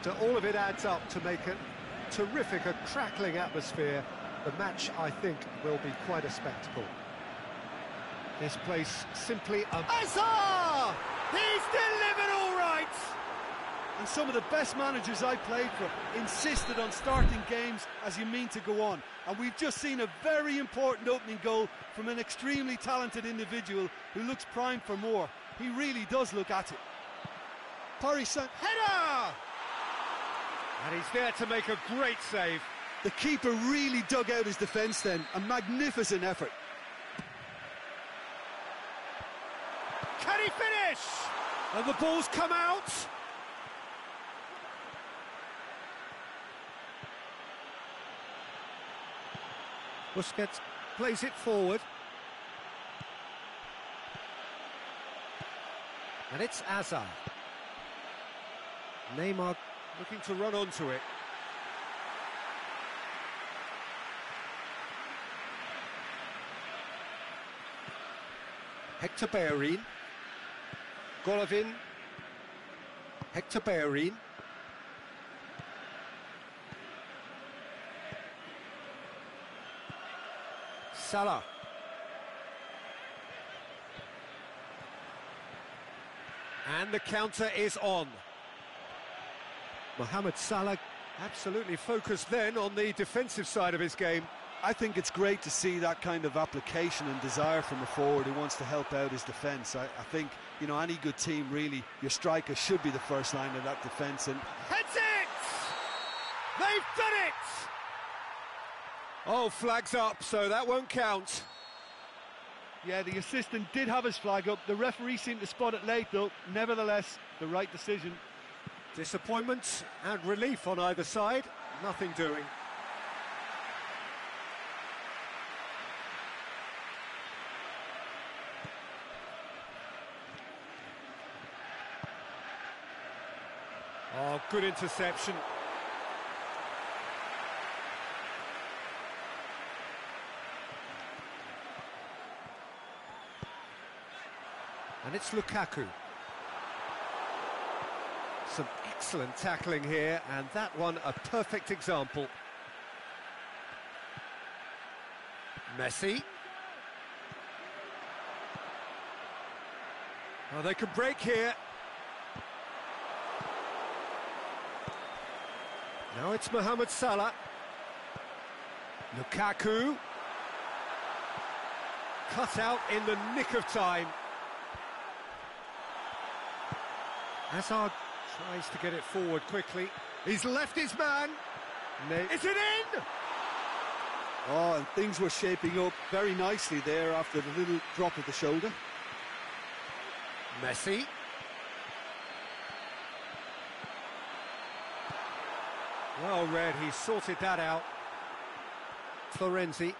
All of it adds up to make a terrific, a crackling atmosphere. The match, I think, will be quite a spectacle. This place simply a... Hazard! He's delivered all right! And some of the best managers I played for insisted on starting games as you mean to go on. And we've just seen a very important opening goal from an extremely talented individual who looks primed for more. He really does look at it. Paris Saint... Header! And he's there to make a great save. The keeper really dug out his defence then. A magnificent effort. Can he finish? And the ball's come out. Busquets plays it forward. And it's Hazard. Neymar looking to run onto it. Hector Bellerin. Golovin. Hector Bellerin. Salah. And the counter is on. Mohamed Salah absolutely focused then on the defensive side of his game. I think it's great to see that kind of application and desire from a forward who wants to help out his defence. I think, you know, any good team, really, your striker should be the first line of that defence. And heads it! They've done it! Oh, flags up, so that won't count. Yeah, the assistant did have his flag up. The referee seemed to spot it late, though. Nevertheless, the right decision. Disappointment and relief on either side. Nothing doing. Oh, good interception. And it's Lukaku. Some excellent tackling here, and that one a perfect example. Messi. Oh, they can break here. Now it's Mohamed Salah. Lukaku. Cut out in the nick of time. Hazard tries to get it forward quickly. He's left his man. Is it in? Oh, and things were shaping up very nicely there after the little drop of the shoulder. Messi. Well read, he sorted that out. Florenzi.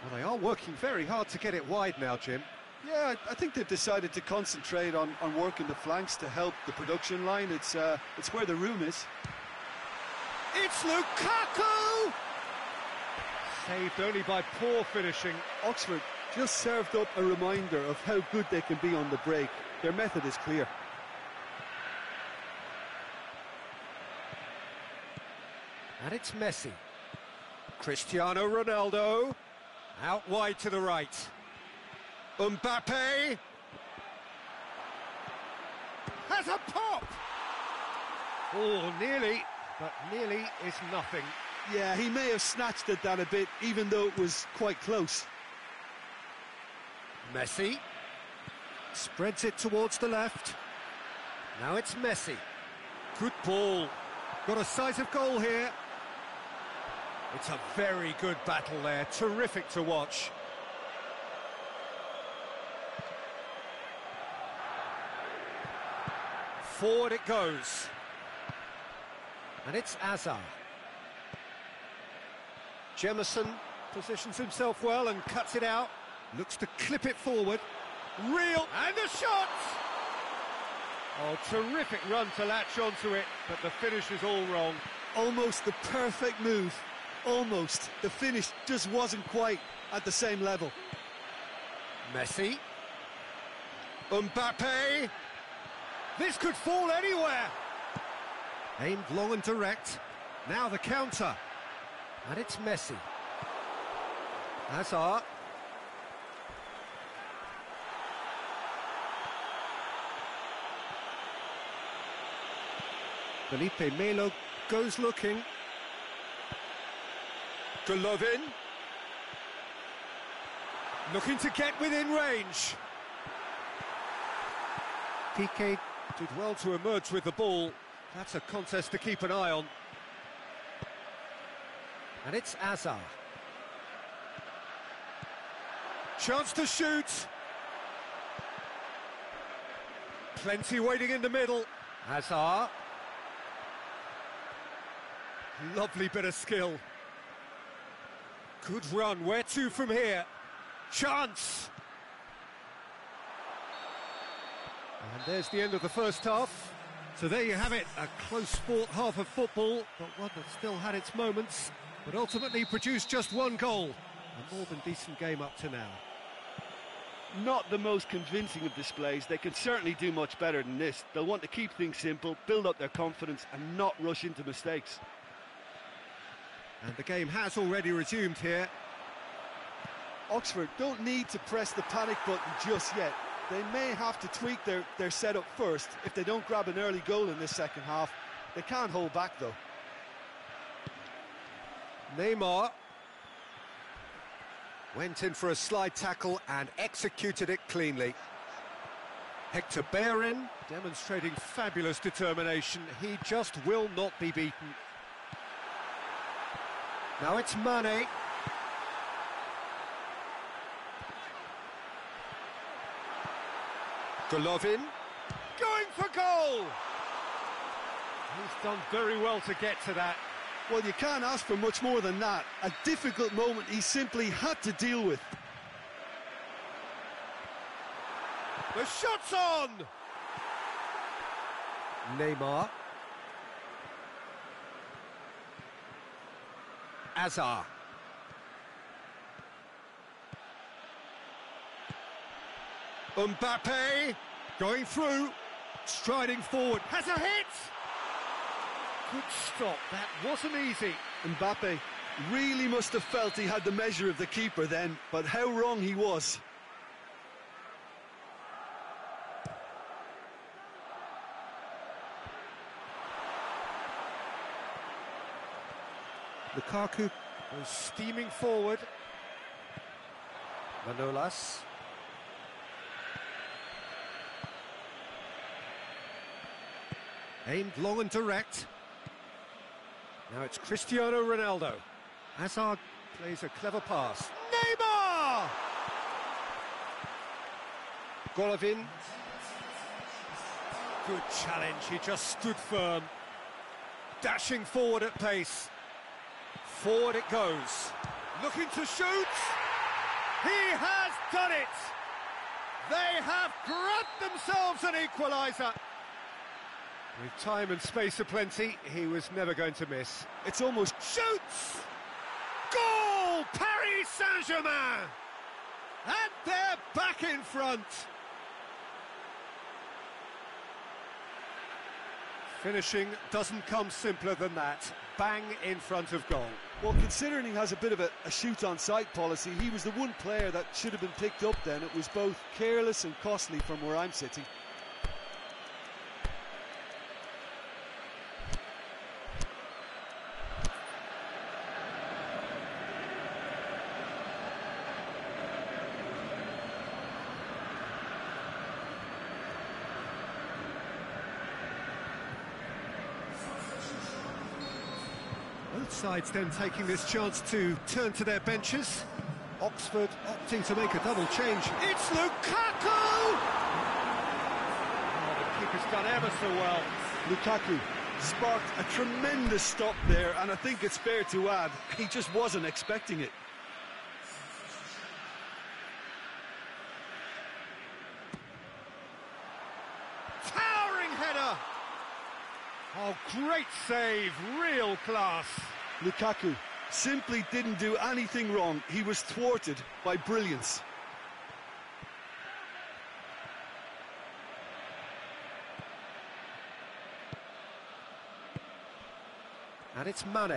Well, they are working very hard to get it wide now, Jim. Yeah, I think they've decided to concentrate on working the flanks to help the production line. It's where the room is. It's Lukaku! Saved only by poor finishing. Oxford just served up a reminder of how good they can be on the break. Their method is clear. And it's Messi. Cristiano Ronaldo. Out wide to the right. Mbappe. Has a pop! Oh, nearly, but nearly is nothing. Yeah, he may have snatched at that a bit, even though it was quite close. Messi. Spreads it towards the left. Now it's Messi. Good ball. Got a size of goal here. It's a very good battle there. Terrific to watch. Forward it goes. And it's Hazard. Jemison positions himself well and cuts it out. Looks to clip it forward. Real, and the shot! Oh, terrific run to latch onto it, but the finish is all wrong. Almost the perfect move. Almost. The finish just wasn't quite at the same level. Messi. Mbappe. This could fall anywhere. Aimed long and direct. Now the counter. And it's Messi. Hazard. Felipe Melo goes looking. Golovin. Looking to get within range. Piqué did well to emerge with the ball. That's a contest to keep an eye on. And it's Hazard. Chance to shoot. Plenty waiting in the middle. Hazard. Lovely bit of skill. Good run. Where to from here? Chance. And there's the end of the first half. So there you have it, a close-fought half of football, but one that still had its moments, but ultimately produced just one goal. A more than decent game up to now. Not the most convincing of displays. They can certainly do much better than this. They'll want to keep things simple, build up their confidence and not rush into mistakes. And the game has already resumed here. Oxford don't need to press the panic button just yet. They may have to tweak their setup first if they don't grab an early goal in this second half. They can't hold back though. Neymar went in for a slide tackle and executed it cleanly. Hector Bellerin demonstrating fabulous determination. He just will not be beaten. Now it's Mane. Golovin going for goal. He's done very well to get to that. Well, you can't ask for much more than that. A difficult moment he simply had to deal with. The shot's on! Neymar. Hazard. Mbappe going through, striding forward, has a hit! Good stop, that wasn't easy. Mbappe really must have felt he had the measure of the keeper then, but how wrong he was. Lukaku was steaming forward. Manolas. Aimed long and direct. Now it's Cristiano Ronaldo. Hazard plays a clever pass. Neymar! Golovin. Good challenge, he just stood firm. Dashing forward at pace. Forward it goes. Looking to shoot. He has done it! They have grabbed themselves an equaliser. With time and space aplenty, he was never going to miss. It's almost... Shoots! Goal! Paris Saint-Germain! And they're back in front. Finishing doesn't come simpler than that. Bang in front of goal. Well, considering he has a bit of a shoot-on-sight policy, he was the one player that should have been picked up then. It was both careless and costly from where I'm sitting. Both sides then taking this chance to turn to their benches. Oxford opting to make a double change. It's Lukaku! Oh, the keeper's done ever so well. Lukaku sparked a tremendous stop there, and I think it's fair to add, he just wasn't expecting it. Towering header! Oh, great save, real class. Lukaku simply didn't do anything wrong. He was thwarted by brilliance. And it's Mane.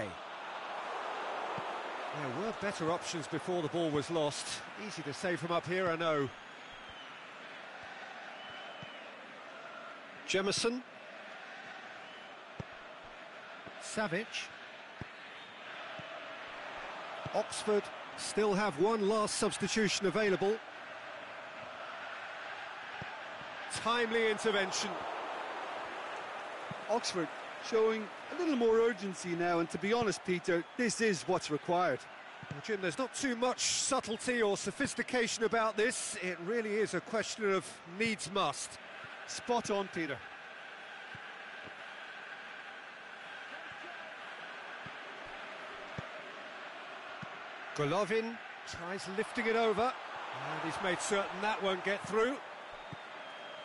There were better options before the ball was lost. Easy to say from up here, I know. Jemison. Savic. Oxford still have one last substitution available. Timely intervention. Oxford showing a little more urgency now, and to be honest, Peter, this is what's required. Well, Jim, there's not too much subtlety or sophistication about this. It really is a question of needs must. Spot on, Peter. Golovin tries lifting it over, and he's made certain that won't get through.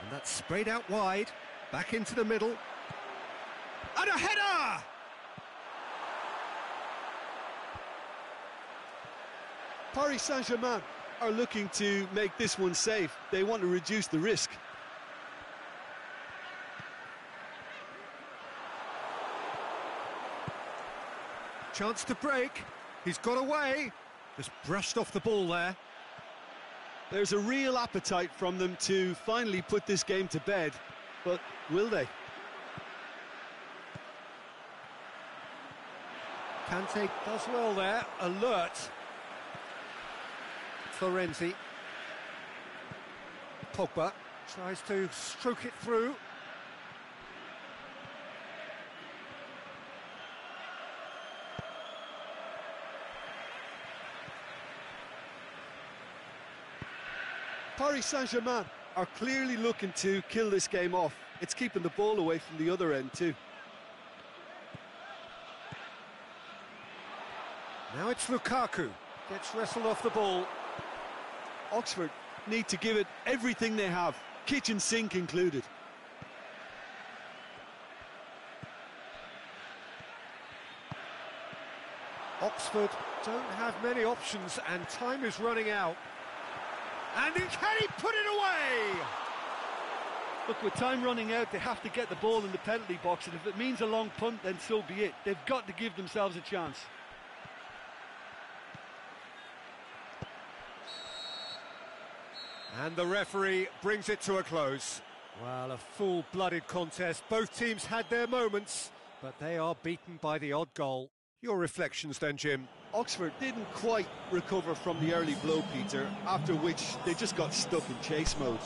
And that's sprayed out wide, back into the middle. And a header! Paris Saint-Germain are looking to make this one safe. They want to reduce the risk. Chance to break. He's got away. Just brushed off the ball there. There's a real appetite from them to finally put this game to bed, but will they? Kante does well there, alert. Florenzi. Pogba tries to stroke it through. Paris Saint-Germain are clearly looking to kill this game off. It's keeping the ball away from the other end too. Now it's Lukaku. Gets wrestled off the ball. Oxford need to give it everything they have, kitchen sink included. Oxford don't have many options and time is running out. And can he put it away? Look, with time running out, they have to get the ball in the penalty box, and if it means a long punt, then so be it. They've got to give themselves a chance. And the referee brings it to a close. Well, a full-blooded contest. Both teams had their moments, but they are beaten by the odd goal. Your reflections then, Jim? Oxford didn't quite recover from the early blow, Peter, after which they just got stuck in chase mode.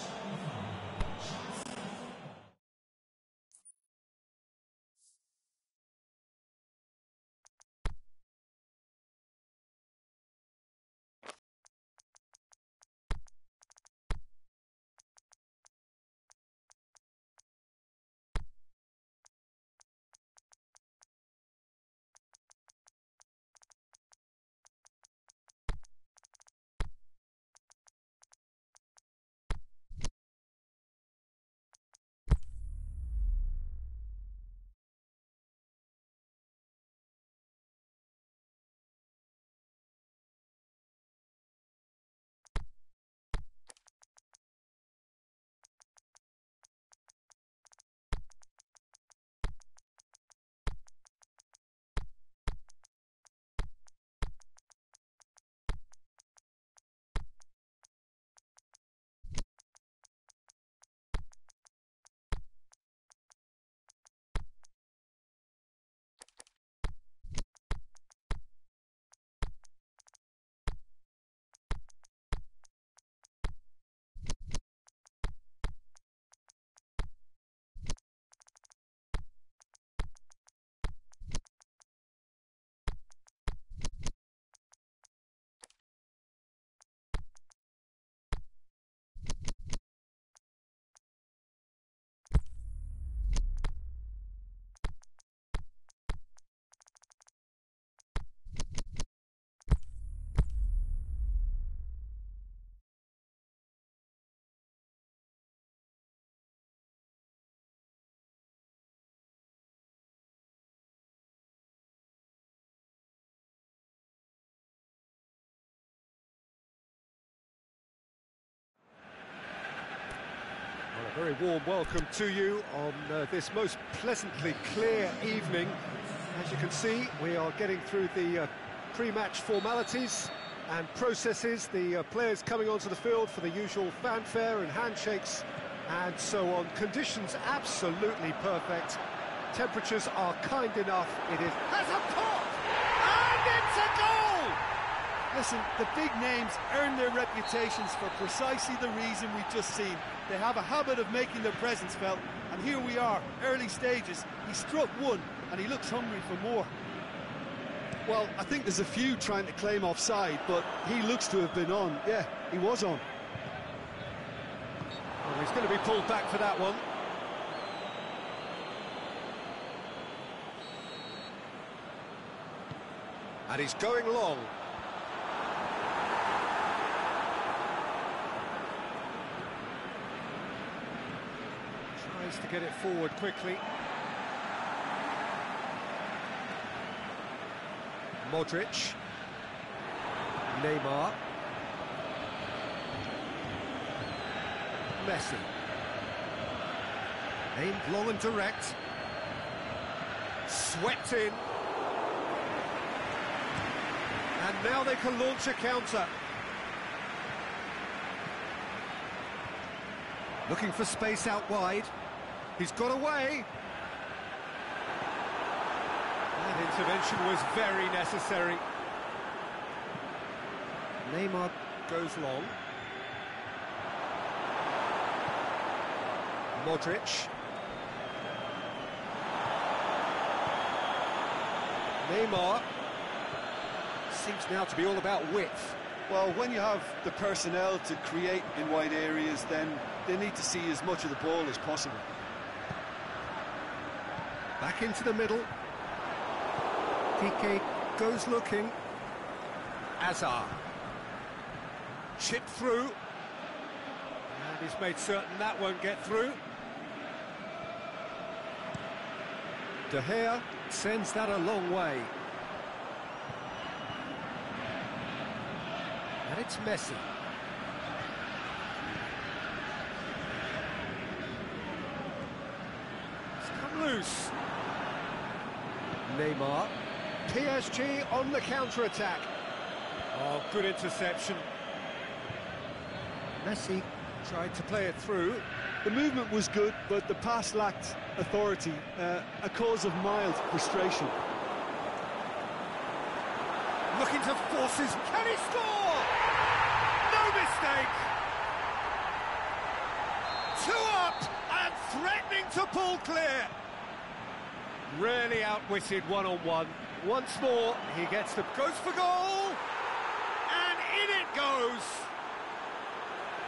Well, a very warm welcome to you on this most pleasantly clear evening. As you can see, we are getting through the pre-match formalities and processes, the players coming onto the field for the usual fanfare and handshakes and so on. Conditions absolutely perfect. Temperatures are kind enough. It is... Has a pop! And it's a goal! Listen, the big names earn their reputations for precisely the reason we've just seen. They have a habit of making their presence felt, and here we are, early stages. He struck one, and he looks hungry for more. Well, I think there's a few trying to claim offside, but he looks to have been on. Yeah, he was on. Well, he's going to be pulled back for that one. And he's going long. Tries to get it forward quickly. Modric. Neymar. Messi. Aimed long and direct. Swept in. And now they can launch a counter. Looking for space out wide. He's got away. That intervention was very necessary. Neymar goes long. Modric. Neymar. Seems now to be all about width. Well, when you have the personnel to create in wide areas, then they need to see as much of the ball as possible. Back into the middle. Piqué goes looking. Hazard. Chipped through. And he's made certain that won't get through. De Gea sends that a long way. And it's Messi. It's come loose. Neymar. PSG on the counter-attack. Oh, good interception. Messi tried to play it through. The movement was good, but the pass lacked authority, a cause of mild frustration. Looking to force his... Can he score? No mistake! 2 up and threatening to pull clear. Really outwitted one-on-one. Once more, he gets the... Goes for goal! And in it goes!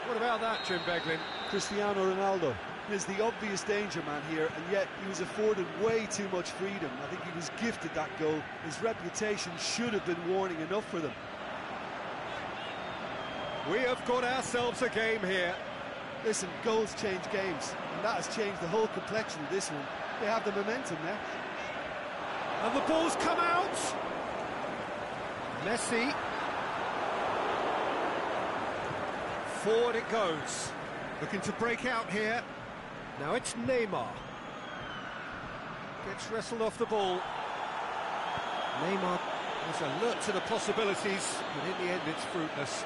What about that, Jim Beglin? Cristiano Ronaldo is the obvious danger man here, and yet he was afforded way too much freedom. I think he was gifted that goal. His reputation should have been warning enough for them. We have got ourselves a game here. Listen, goals change games, and that has changed the whole complexion of this one. They have the momentum now. And the ball's come out. Messi. Forward it goes. Looking to break out here. Now it's Neymar. Gets wrestled off the ball. Neymar was alert to the possibilities, but in the end it's fruitless.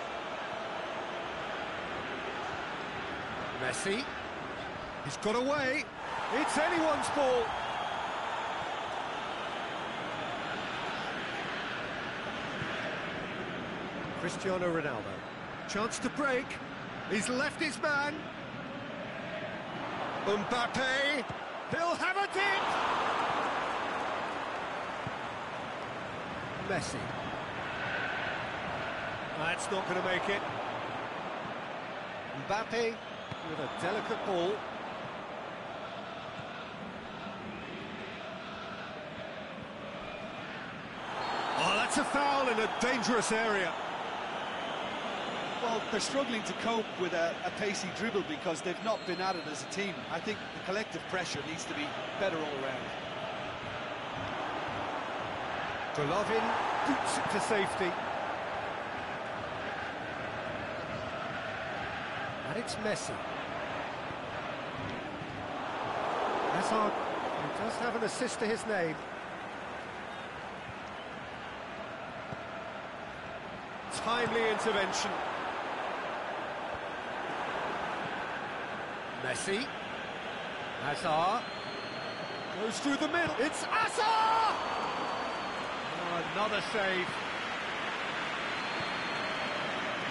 Messi. He's got away. It's anyone's ball. Cristiano Ronaldo. Chance to break. He's left his man. Mbappe. He'll have a dip. Messi. That's not going to make it. Mbappe with a delicate ball. Oh, that's a foul in a dangerous area. Well, they're struggling to cope with a pacey dribble because they've not been at it as a team. I think the collective pressure needs to be better all around. Golovin boots it to safety. And it's Messi. Hazard, who does have an assist to his name. timely intervention. Messi. Hazard. Goes through the middle. It's Hazard! Oh, another save.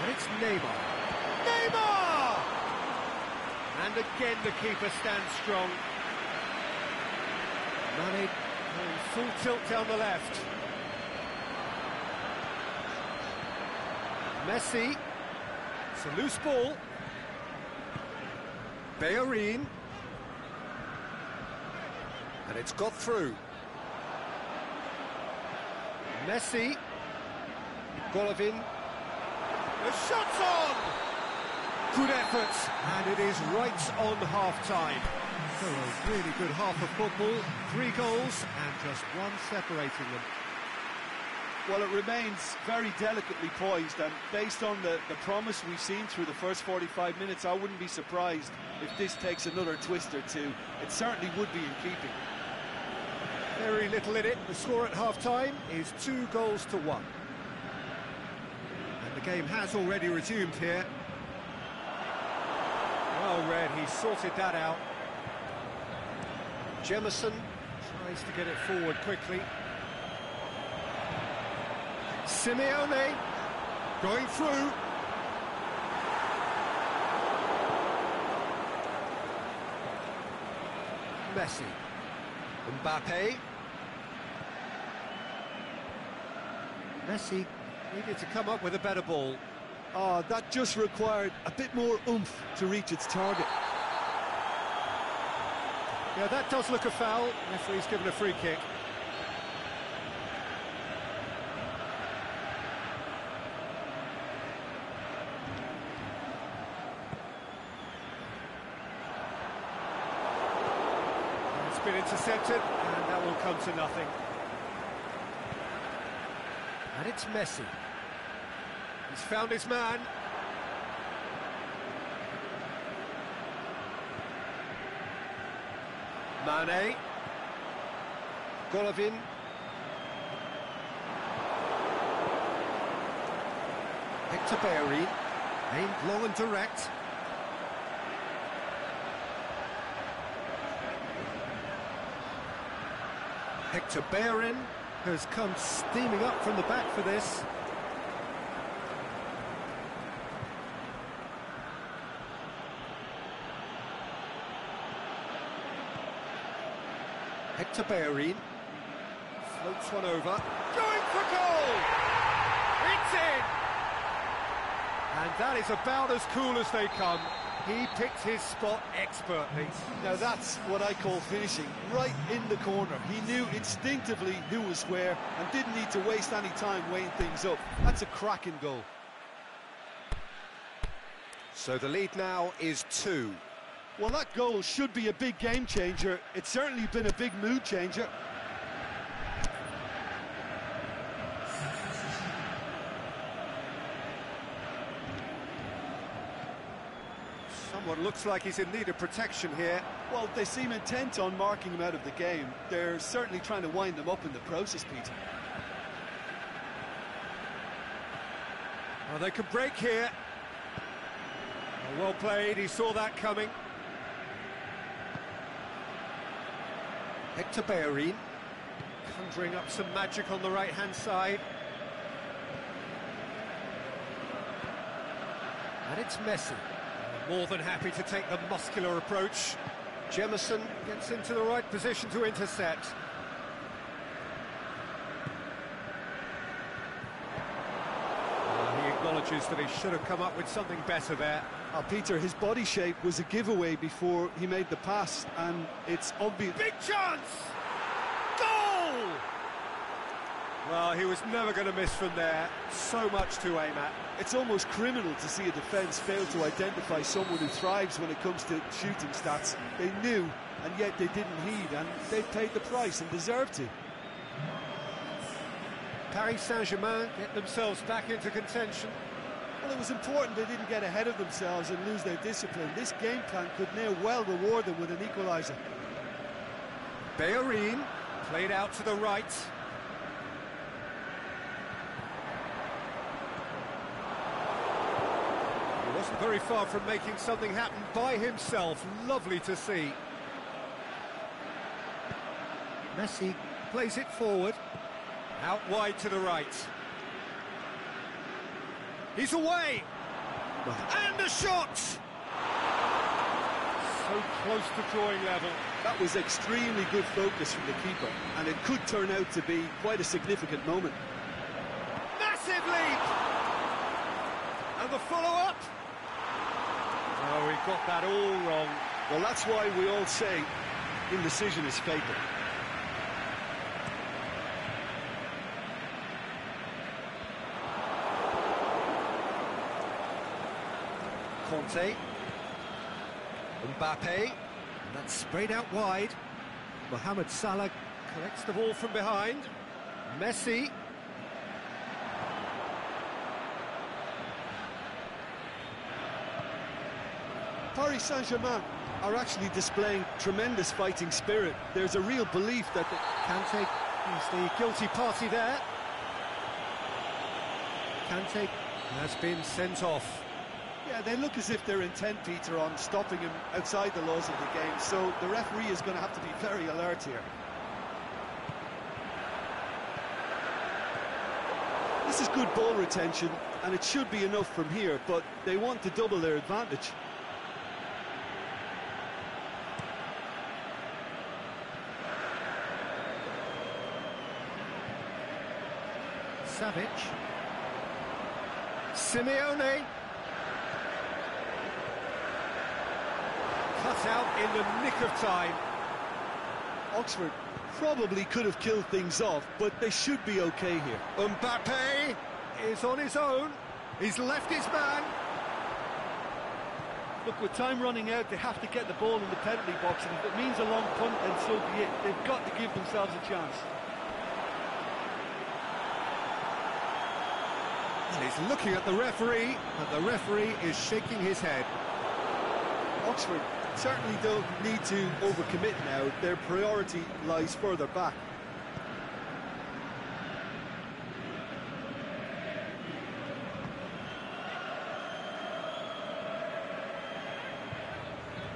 And it's Neymar. Neymar! And again the keeper stands strong. Mane going full tilt down the left. Messi. It's a loose ball. Bellerin. And it's got through. Messi. Golovin. The shot's on! Good effort, and it is right on half-time. So a really good half of football, 3 goals, and just one separating them. Well, it remains very delicately poised, and based on the promise we've seen through the first 45 minutes, I wouldn't be surprised if this takes another twist or two. It certainly would be in keeping. Very little in it. The score at half-time is 2 goals to 1. And the game has already resumed here. Well read, he sorted that out. Jemison tries to get it forward quickly. Simeone going through. Messi. Mbappe. Messi needed to come up with a better ball. Oh, that just required a bit more oomph to reach its target. Yeah, that does look a foul. Referee's given a free kick. It's been intercepted, and that will come to nothing. And it's Messi. He's found his man. Mane. Golovin. Hector Bellerin. Aimed long and direct. Hector Bellerin has come steaming up from the back for this. Hector Bellerin floats one over, going for goal! It's in! And that is about as cool as they come. He picked his spot expertly. Now that's what I call finishing, right in the corner. He knew instinctively who was where and didn't need to waste any time weighing things up. That's a cracking goal. So the lead now is 2. Well, that goal should be a big game changer. It's certainly been a big mood changer. Someone looks like he's in need of protection here. Well, they seem intent on marking him out of the game. They're certainly trying to wind them up in the process, Peter. Well, they could break here. Well played, he saw that coming. Hector Bellerin conjuring up some magic on the right-hand side. And it's Messi. More than happy to take the muscular approach. Jemison gets into the right position to intercept. He acknowledges that he should have come up with something better there. Peter, his body shape was a giveaway before he made the pass, and it's obvious. Big chance! Goal! Well, he was never going to miss from there. So much to aim at. It's almost criminal to see a defence fail to identify someone who thrives when it comes to shooting stats. They knew, and yet they didn't heed, and they paid the price and deserved to. Paris Saint-Germain get themselves back into contention. Well, it was important they didn't get ahead of themselves and lose their discipline. This game plan could now well reward them with an equaliser. Bellerin played out to the right. Wasn't very far from making something happen by himself. Lovely to see. Messi plays it forward. Out wide to the right. He's away! And a shot! So close to drawing level. That was extremely good focus from the keeper, and it could turn out to be quite a significant moment. Massive lead! And the follow-up? Oh, he got that all wrong. Well, that's why we all say indecision is fatal. Conte. Mbappe. And that's sprayed out wide. Mohamed Salah collects the ball from behind. Messi. Paris Saint-Germain are actually displaying tremendous fighting spirit. There's a real belief that Kante is the guilty party there. Kante has been sent off. Yeah, they look as if they're intent, Peter, on stopping him outside the laws of the game, so the referee is going to have to be very alert here. This is good ball retention, and it should be enough from here, but they want to double their advantage. Savic. Simeone. Cut out in the nick of time. Oxford probably could have killed things off, but they should be okay here. Mbappe is on his own. He's left his man. Look, with time running out, they have to get the ball in the penalty box, and if it means a long punt, then so be it. They've got to give themselves a chance. He's looking at the referee, and the referee is shaking his head. Oxford certainly don't need to overcommit now. Their priority lies further back.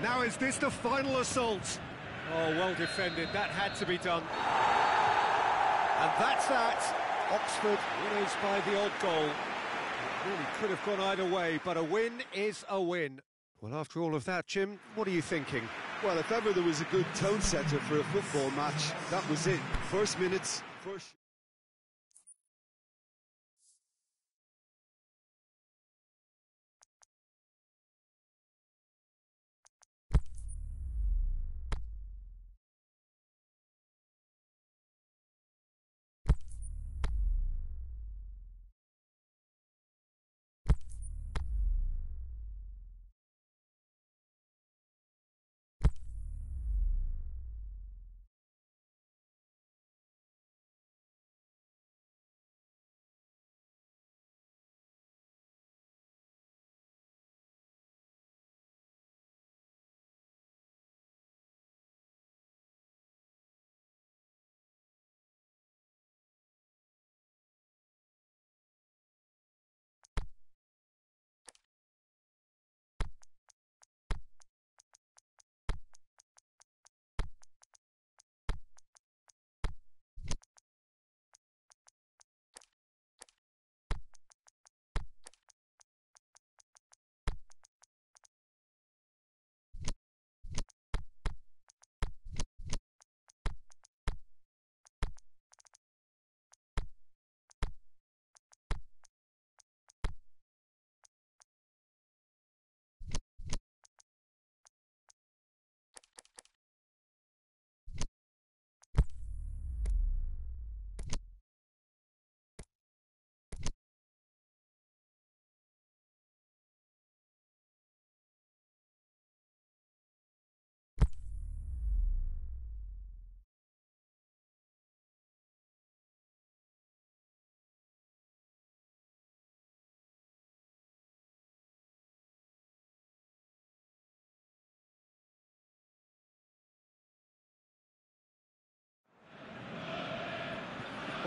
Now is this the final assault? Oh, well defended. That had to be done. And that's that. Oxford winners by the odd goal. It really could have gone either way, but a win is a win. Well, after all of that, Jim, what are you thinking? Well, if ever there was a good tone setter for a football match, that was it. First minutes, first...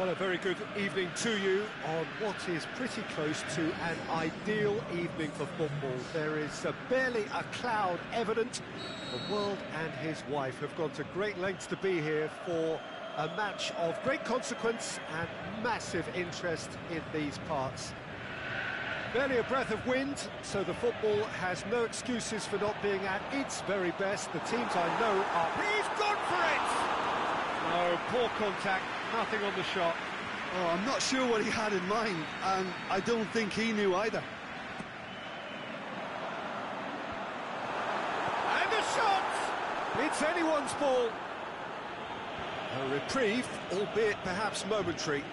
Well, a very good evening to you on what is pretty close to an ideal evening for football. There is barely a cloud evident. The world and his wife have gone to great lengths to be here for a match of great consequence and massive interest in these parts. Barely a breath of wind, so the football has no excuses for not being at its very best. The teams I know are... He's gone for it! No, poor contact, nothing on the shot. Oh, I'm not sure what he had in mind, and I don't think he knew either. And a shot! It's anyone's ball. A reprieve, albeit perhaps momentary.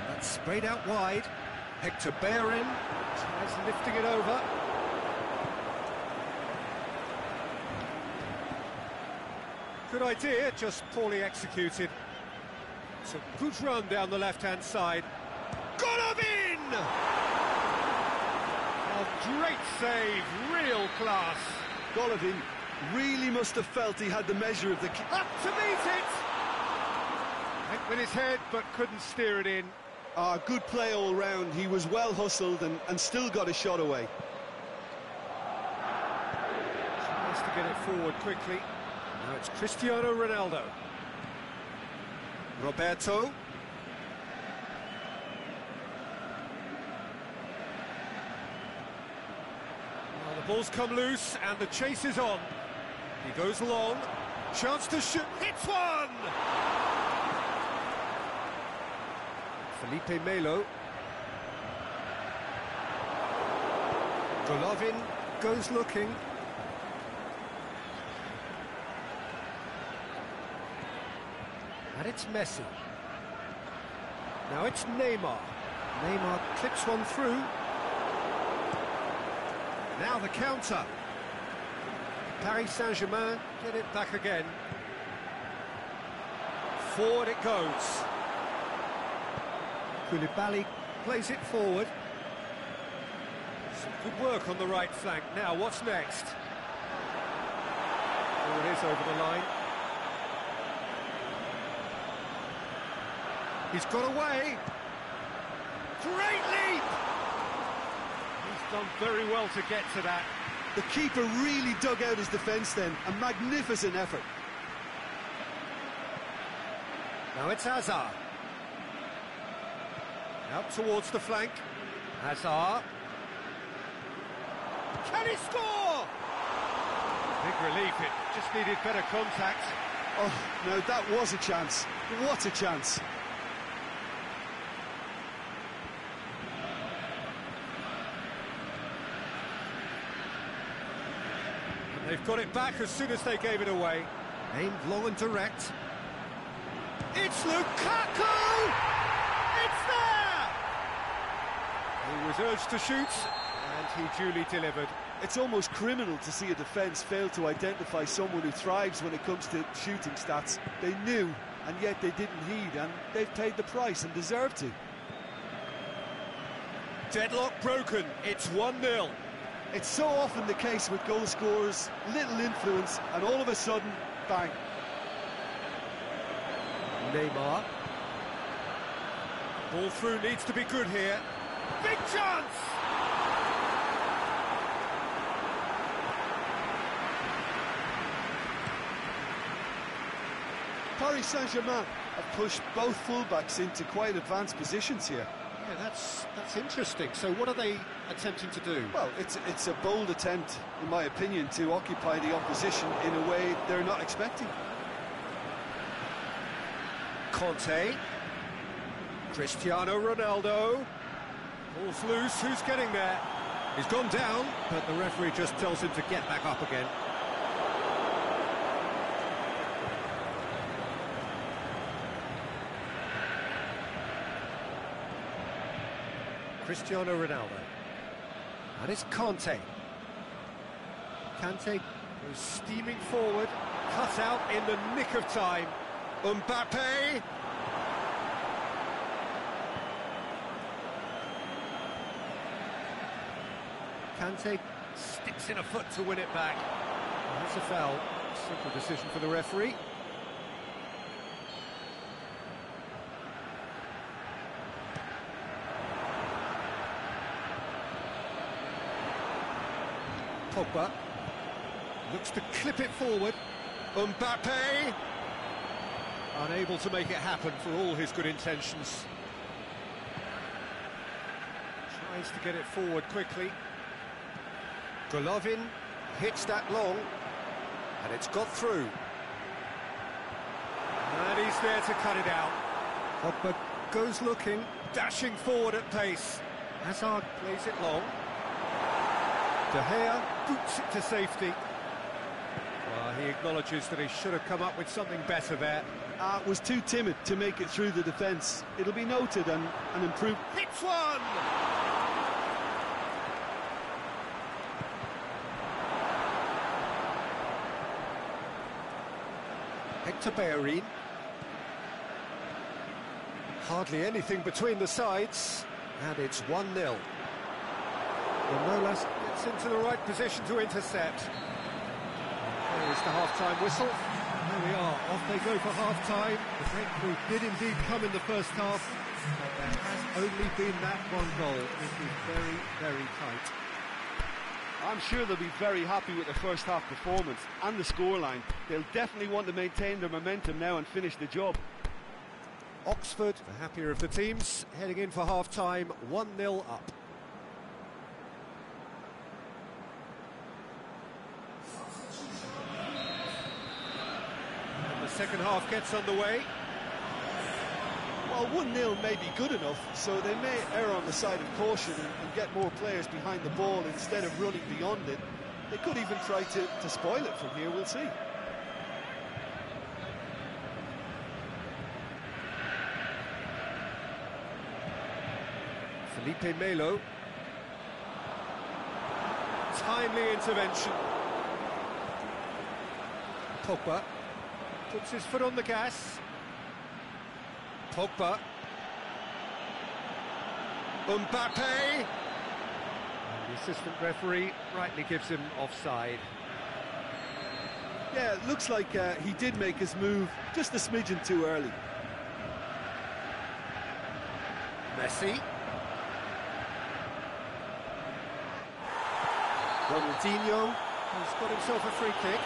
That's sprayed out wide. Hector Bellerin tries lifting it over. Good idea, just poorly executed. It's a good run down the left-hand side. Golovin! A great save, real class. Golovin really must have felt he had the measure of the... Up to meet it! Went with his head, but couldn't steer it in. Good play all round. He was well hustled and still got a shot away. Tries to get it forward quickly. Now it's Cristiano Ronaldo. Roberto. Well, the ball's come loose and the chase is on. He goes long. Chance to shoot. Hits one! Felipe Melo. Golovin goes looking. And it's Messi. Now it's Neymar. Neymar clips one through. Now the counter. Paris Saint-Germain get it back again. Forward it goes. Koulibaly plays it forward. Some good work on the right flank. Now what's next? Oh, it is over the line. He's got away. Great leap! He's done very well to get to that. The keeper really dug out his defence then. A magnificent effort. Now it's Hazard. Out towards the flank. Hazard. Can he score? Big relief, it just needed better contact. Oh, no, that was a chance. What a chance. They've got it back as soon as they gave it away. Aimed long and direct. It's Lukaku! It's there! He was urged to shoot, and he duly delivered. It's almost criminal to see a defence fail to identify someone who thrives when it comes to shooting stats. They knew, and yet they didn't heed, and they've paid the price and deserve to. Deadlock broken, it's 1-0. It's so often the case with goal scorers, little influence, and all of a sudden, bang. Neymar. Ball through needs to be good here. Big chance! Paris Saint-Germain have pushed both fullbacks into quite advanced positions here. Yeah, that's interesting. So what are they attempting to do? Well, it's a bold attempt, in my opinion, to occupy the opposition in a way they're not expecting. Conte. Cristiano Ronaldo. Ball's loose, who's getting there? He's gone down, but the referee just tells him to get back up again. Cristiano Ronaldo. And it's Conte. Kante goes steaming forward, cut out in the nick of time. Mbappe. Kante sticks in a foot to win it back. That's a foul. Simple decision for the referee. Pogba looks to clip it forward. Mbappe unable to make it happen for all his good intentions. Tries to get it forward quickly. Golovin hits that long, and it's got through. And he's there to cut it out. Pogba goes looking, dashing forward at pace. Hazard plays it long. De Gea boots it to safety. Well, he acknowledges that he should have come up with something better there. Was too timid to make it through the defence. It'll be noted and improved. Hits one! Hector Bellerin. Hardly anything between the sides, and it's 1-0. Manolas gets into the right position to intercept. There's the half-time whistle. There we are, off they go for half-time. The breakthrough did indeed come in the first half, but there has only been that one goal. It is very, very tight. I'm sure they'll be very happy with the first half performance and the scoreline. They'll definitely want to maintain their momentum now and finish the job. Oxford, the happier of the teams, heading in for half-time, 1-0 up. And the second half gets underway. Well, 1-0 may be good enough, so they may err on the side of caution and get more players behind the ball instead of running beyond it. They could even try to spoil it from here, we'll see. Felipe Melo. Timely intervention. Pogba puts his foot on the gas. Pogba. Mbappe. And the assistant referee rightly gives him offside. Yeah, it looks like he did make his move just a smidgen too early. Messi. Ronaldinho has got himself a free kick.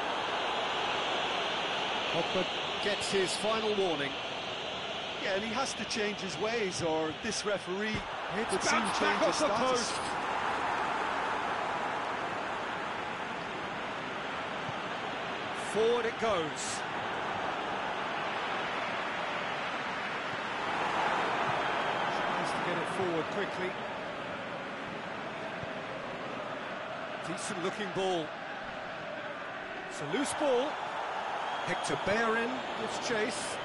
Pogba gets his final warning. Yeah, and he has to change his ways, or this referee It's would soon bounced change back his off the status. post. Forward it goes. Tries to get it forward quickly. Decent looking ball. It's a loose ball. Hector Bellerin gives chase.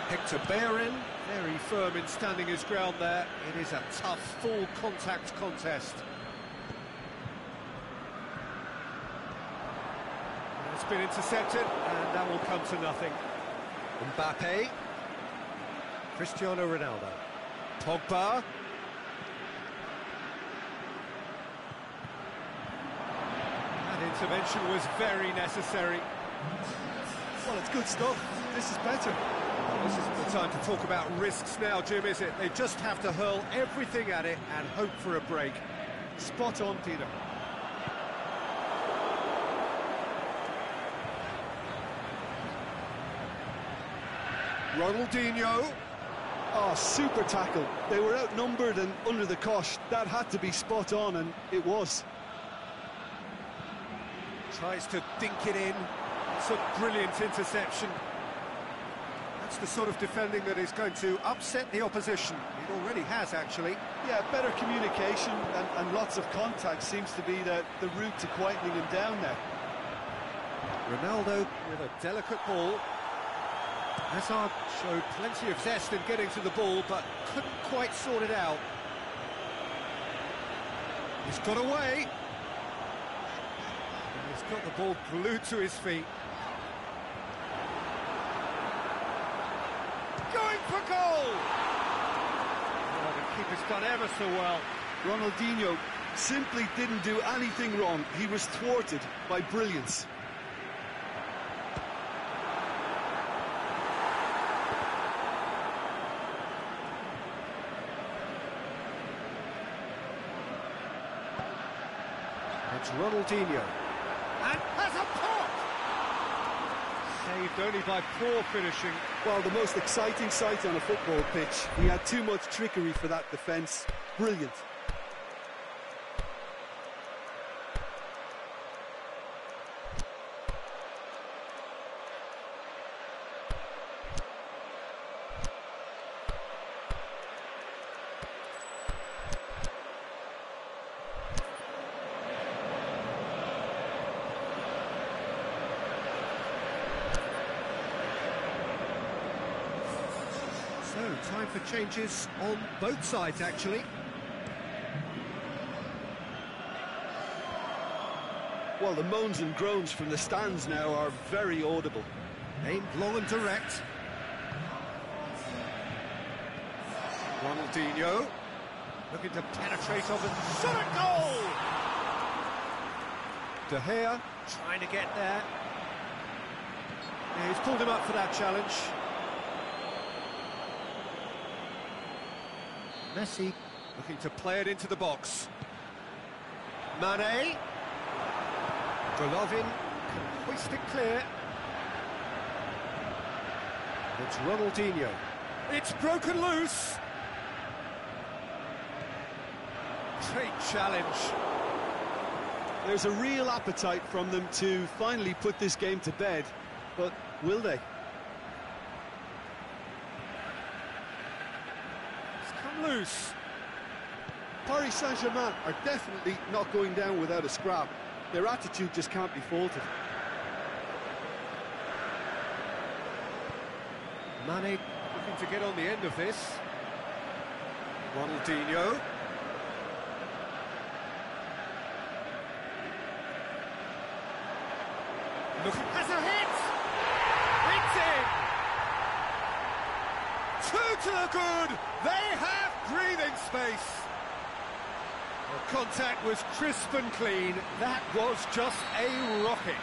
Hector Bellerin, very firm in standing his ground there. It is a tough, full contact contest. And it's been intercepted, and that will come to nothing. Mbappe. Cristiano Ronaldo. Pogba. That intervention was very necessary. Well, it's good stuff. This is better. This isn't the time to talk about risks now, Jim, is it? They just have to hurl everything at it and hope for a break. Spot on, Peter. Ronaldinho. Oh, super tackle. They were outnumbered and under the cosh. That had to be spot on, and it was. Tries to dink it in. It's a brilliant interception. That's the sort of defending that is going to upset the opposition. It already has, actually. Yeah, better communication and lots of contact seems to be the route to quietening him down now. Ronaldo with a delicate ball. Hazard showed plenty of zest in getting to the ball, but couldn't quite sort it out. He's got away. And he's got the ball glued to his feet. Going for goal! Oh, the keeper's done ever so well. Ronaldinho simply didn't do anything wrong. He was thwarted by brilliance. It's Ronaldinho. And has a pop! Saved only by poor finishing. Well, the most exciting sight on a football pitch. He had too much trickery for that defence. Brilliant. So, time for changes on both sides, actually. Well, the moans and groans from the stands now are very audible. Aimed long and direct. Ronaldinho looking to penetrate over the shot at goal! De Gea trying to get there. Yeah, he's pulled him up for that challenge. Messi looking to play it into the box. Mane. Golovin can hoist it clear. It's Ronaldinho. It's broken loose. Great challenge. There's a real appetite from them to finally put this game to bed, but will they? Loose. Paris Saint-Germain are definitely not going down without a scrap. Their attitude just can't be faulted. Mane looking to get on the end of this. Ronaldinho. Looking, has a hit! It's in! Two to the good! They have breathing space. The contact was crisp and clean. That was just a rocket.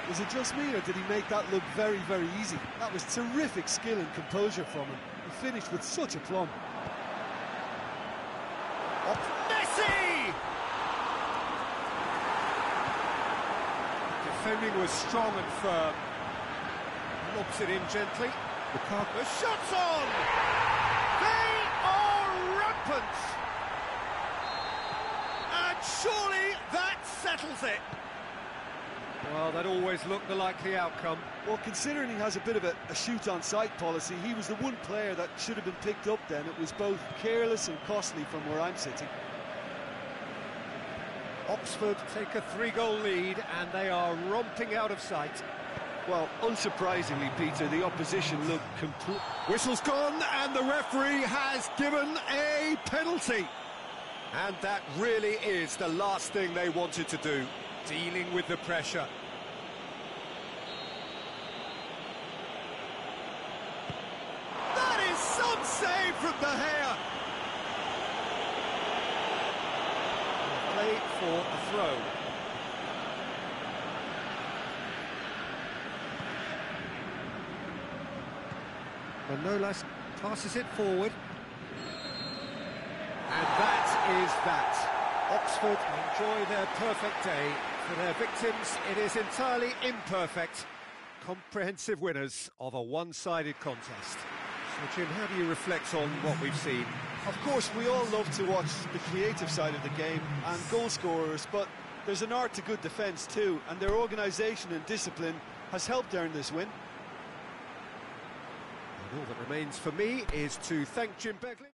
Was it just me, or did he make that look very, very easy? That was terrific skill and composure from him. He finished with such aplomb. Oh, Messi! Defending was strong and firm. Lobs it in gently. The shot's on! They are rampant! And surely that settles it. Well, that always looked the likely outcome. Well, considering he has a bit of a shoot-on-sight policy, he was the one player that should have been picked up then. It was both careless and costly from where I'm sitting. Oxford take a 3-goal lead, and they are romping out of sight. Well, unsurprisingly, Peter, the opposition looked complete. Whistle's gone, and the referee has given a penalty. And that really is the last thing they wanted to do, dealing with the pressure. That is some save from De Gea. Play for a throw. Manolas passes it forward. And that is that. Oxford enjoy their perfect day. For their victims, it is entirely imperfect. Comprehensive winners of a one-sided contest. So, Jim, how do you reflect on what we've seen? Of course, we all love to watch the creative side of the game and goal scorers, but there's an art to good defence too, and their organisation and discipline has helped earn this win. And all that remains for me is to thank Jim Begley.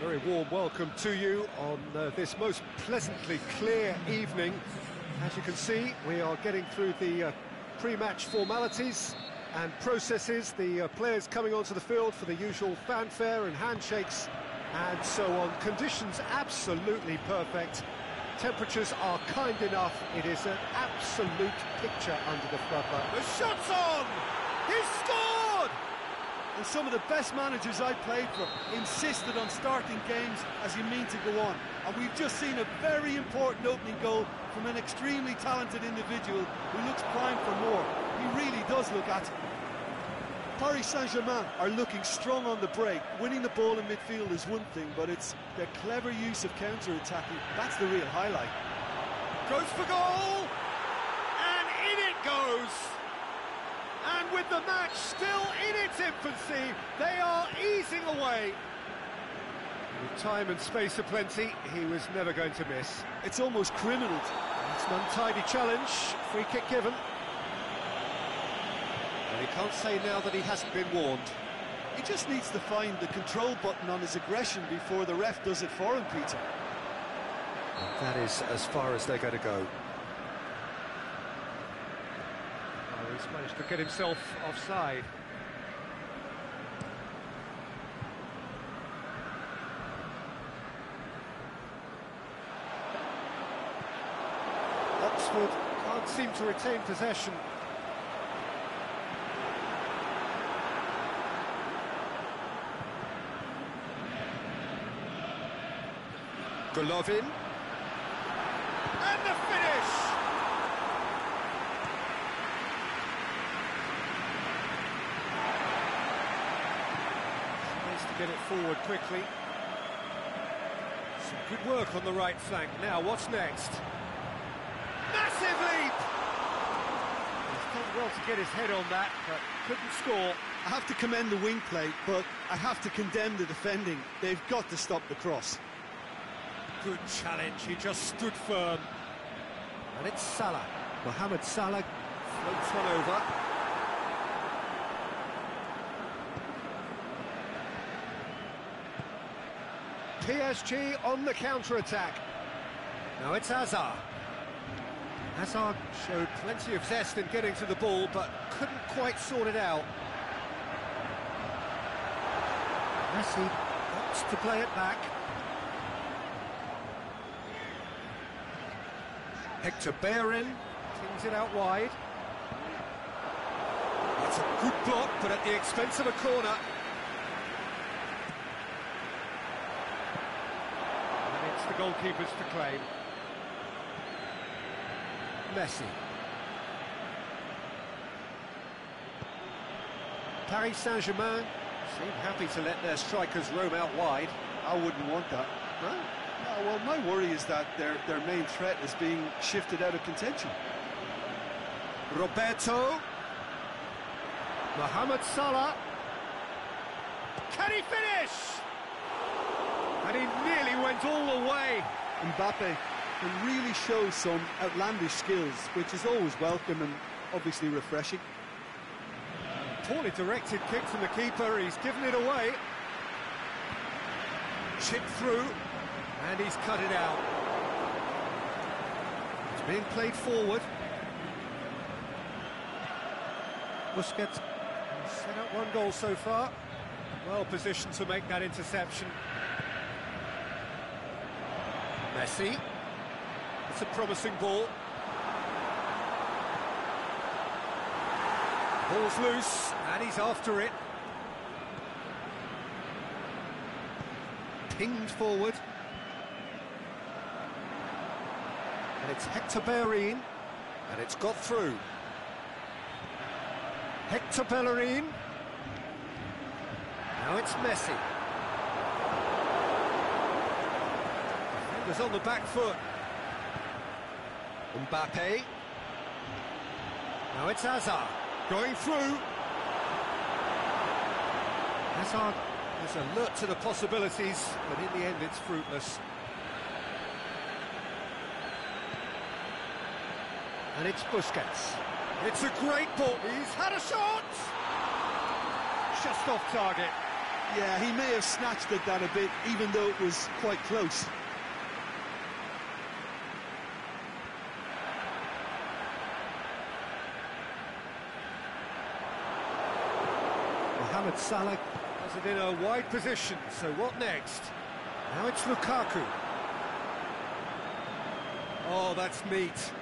Very warm welcome to you on this most pleasantly clear evening. As you can see, we are getting through the pre-match formalities and processes, the players coming onto the field for the usual fanfare and handshakes and so on. Conditions absolutely perfect. Temperatures are kind enough. It is an absolute picture under the floodlight. The shot's on! He's scored! And some of the best managers I played for insisted on starting games as you mean to go on. And we've just seen a very important opening goal from an extremely talented individual who looks primed for more. He really does look at it. Paris Saint-Germain are looking strong on the break. Winning the ball in midfield is one thing, but it's their clever use of counter-attacking. That's the real highlight. Goes for goal! And in it goes! And with the match still in its infancy, they are easing away. With time and space aplenty, he was never going to miss. It's almost criminal. It's an untidy challenge, free kick given. And he can't say now that he hasn't been warned. He just needs to find the control button on his aggression before the ref does it for him, Peter. And that is as far as they're going to go. Oh, he's managed to get himself offside. Oxford can't seem to retain possession. Golovin. And the finish! Needs to get it forward quickly. Some good work on the right flank. Now, what's next? Massive leap! He's done well to get his head on that, but couldn't score. I have to commend the wing play, but I have to condemn the defending. They've got to stop the cross. Good challenge, he just stood firm. And it's Salah. Mohamed Salah floats one over. PSG on the counter-attack. Now it's Hazard. Hazard showed plenty of zest in getting to the ball, but couldn't quite sort it out. Messi opts to play it back. Hector Bellerin cleans it out wide. That's a good block, but at the expense of a corner. And it's the goalkeepers to claim. Messi. Paris Saint-Germain seem happy to let their strikers roam out wide. I wouldn't want that. No? No, well, my worry is that their main threat is being shifted out of contention. Roberto. Mohamed Salah. Can he finish? And he nearly went all the way. Mbappe can really show some outlandish skills, which is always welcome and obviously refreshing. Poorly directed kick from the keeper, he's given it away. Chip through, and he's cut it out. It's being played forward. Busquets set up one goal so far. Well positioned to make that interception. Messi. It's a promising ball. Ball's loose, and he's after it. Pinged forward. And it's Hector Bellerin, and it's got through. Hector Bellerin. Now it's Messi. Defenders on the back foot. Mbappe. Now it's Hazard. Going through. Hazard is alert to the possibilities, but in the end it's fruitless. And it's Busquets. It's a great ball. He's had a shot! Just off target. Yeah, he may have snatched at that a bit, even though it was quite close. Mohamed Salah has it in a wide position, so what next? Now it's Lukaku. Oh, that's neat.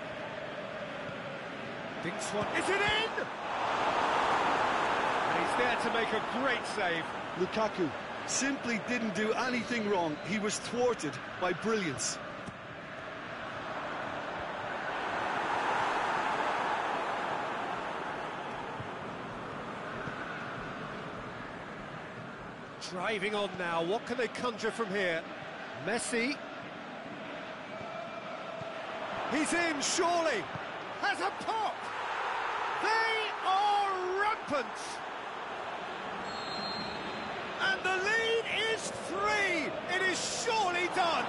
Dinks one. Is it in? And he's there to make a great save. Lukaku simply didn't do anything wrong. He was thwarted by brilliance. Driving on now, what can they conjure from here? Messi. He's in, surely. Has a pop. They are rampant. And the lead is 3. It is surely done.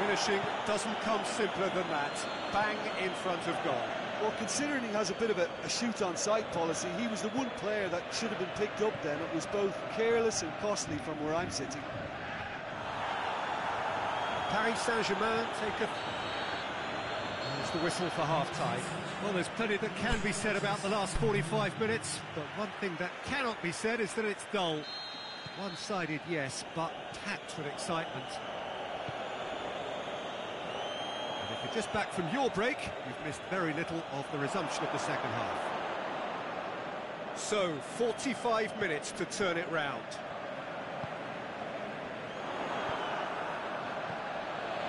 Finishing doesn't come simpler than that. Bang in front of goal. Well, considering he has a bit of a shoot-on-sight policy, he was the one player that should have been picked up then. It was both careless and costly from where I'm sitting. Paris Saint-Germain take a... There's the whistle for half-time. Well, there's plenty that can be said about the last 45 minutes, but one thing that cannot be said is that it's dull. One-sided, yes, but packed with excitement. And if you're just back from your break, you've missed very little of the resumption of the second half. So, 45 minutes to turn it round.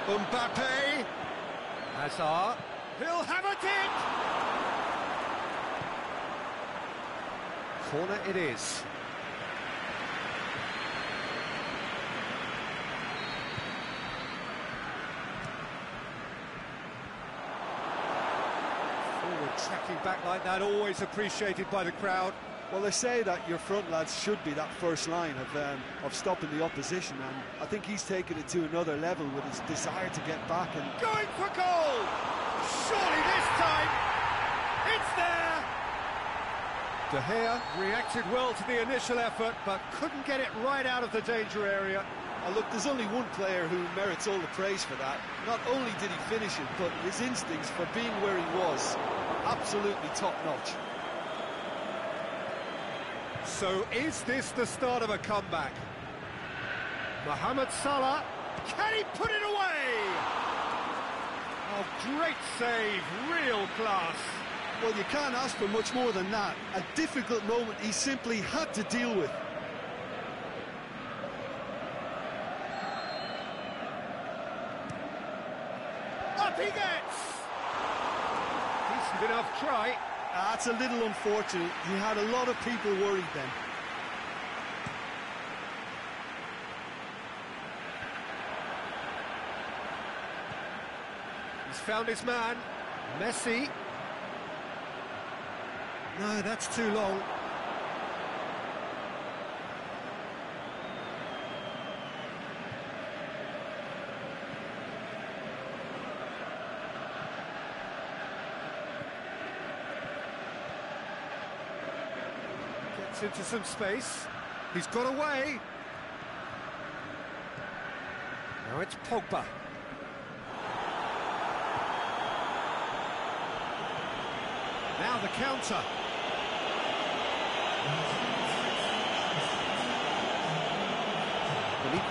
Mbappe. Hazard. He'll have it in! Corner it is. Forward tracking back like that, always appreciated by the crowd. Well, they say that your front lads should be that first line of stopping the opposition, and I think he's taken it to another level with his desire to get back and... Going for goal! Surely this time, it's there! De Gea reacted well to the initial effort, but couldn't get it right out of the danger area. Look, there's only one player who merits all the praise for that. Not only did he finish it, but his instincts for being where he was, absolutely top-notch. So is this the start of a comeback? Mohamed Salah, can he put it away? Oh, great save, real class. Well, you can't ask for much more than that. A difficult moment he simply had to deal with. Up he gets! Decent enough try. That's a little unfortunate. He had a lot of people worried then. He's found his man. Messi. No, that's too long. Gets into some space. He's got away. Now it's Pogba. Now the counter.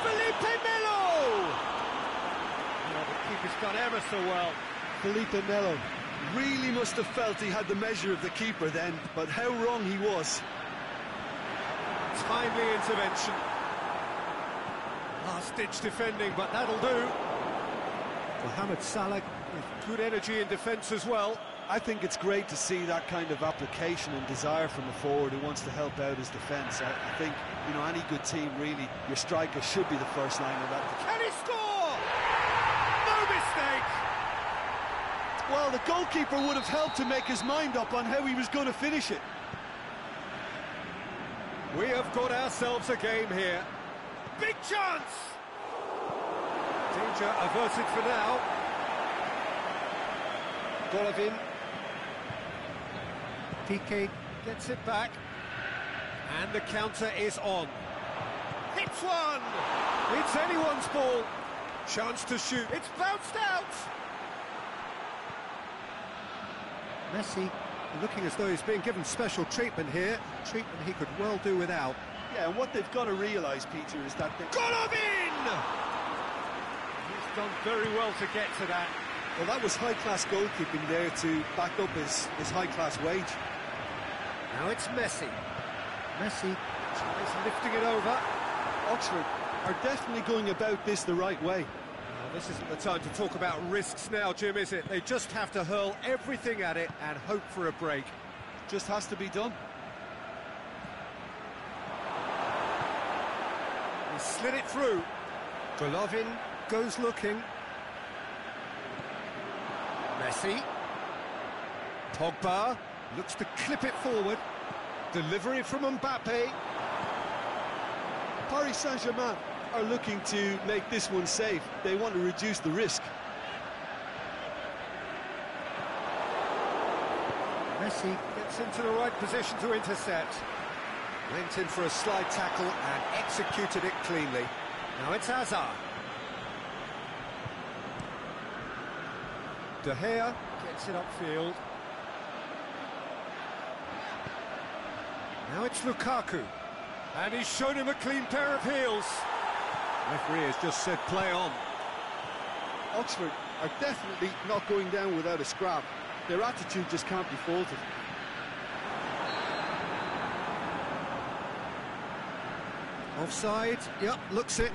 Felipe Melo! Oh, the keeper's done ever so well. Felipe Melo really must have felt he had the measure of the keeper then, but how wrong he was. Timely intervention. Last-ditch defending, but that'll do. Mohamed Salah with good energy in defence as well. I think it's great to see that kind of application and desire from a forward who wants to help out his defence. I think, you know, any good team, really, your striker should be the first line of that. Can he score? No mistake! Well, the goalkeeper would have helped to make his mind up on how he was going to finish it. We have got ourselves a game here. Big chance! Danger averted for now. Golovin. Piqué gets it back. And the counter is on. Hits one! It's anyone's ball. Chance to shoot. It's bounced out! Messi looking as though he's being given special treatment here. Treatment he could well do without. Yeah, and what they've got to realise, Peter, is that they... Golovin! He's done very well to get to that. Well, that was high-class goalkeeping there to back up his high-class wage. Now it's Messi. Messi tries lifting it over. Oxford are definitely going about this the right way. Well, this isn't the time to talk about risks now, Jim, is it? They just have to hurl everything at it and hope for a break. Just has to be done. He slid it through. Golovin goes looking. Messi. Pogba looks to clip it forward. Delivery from Mbappe. Paris Saint-Germain are looking to make this one safe. They want to reduce the risk. Messi gets into the right position to intercept. Went in for a slide tackle and executed it cleanly. Now it's Hazard. De Gea gets it upfield. Now it's Lukaku. And he's shown him a clean pair of heels. Referee has just said play on. Oxford are definitely not going down without a scrap. Their attitude just can't be faulted. Offside, yep, looks it.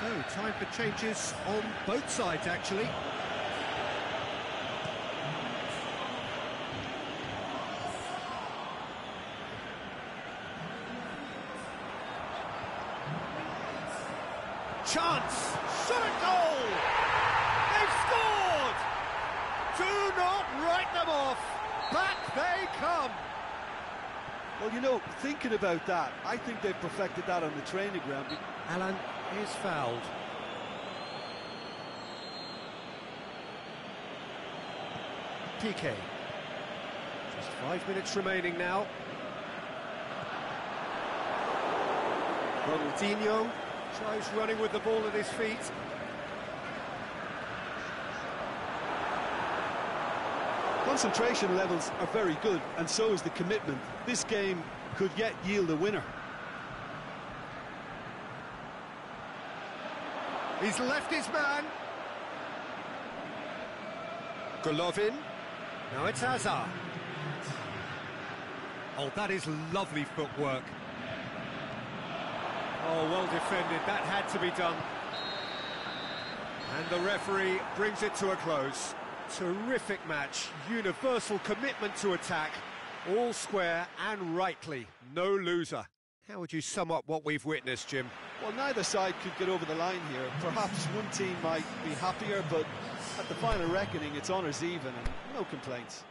So, time for changes on both sides, actually. Chance! Shot at goal! They've scored! Do not write them off! Back they come! Well, you know, thinking about that, I think they've perfected that on the training ground. Alan is fouled. PK. Just 5 minutes remaining now. Ronaldinho tries running with the ball at his feet. Concentration levels are very good, and so is the commitment. This game could yet yield a winner. He's left his man. Golovin. Now it's Hazard. Oh, that is lovely footwork. Oh, well defended. That had to be done. And the referee brings it to a close. Terrific match. Universal commitment to attack. All square and rightly. No loser. How would you sum up what we've witnessed, Jim? Well, neither side could get over the line here. Perhaps one team might be happier, but at the final reckoning, it's honours even and no complaints.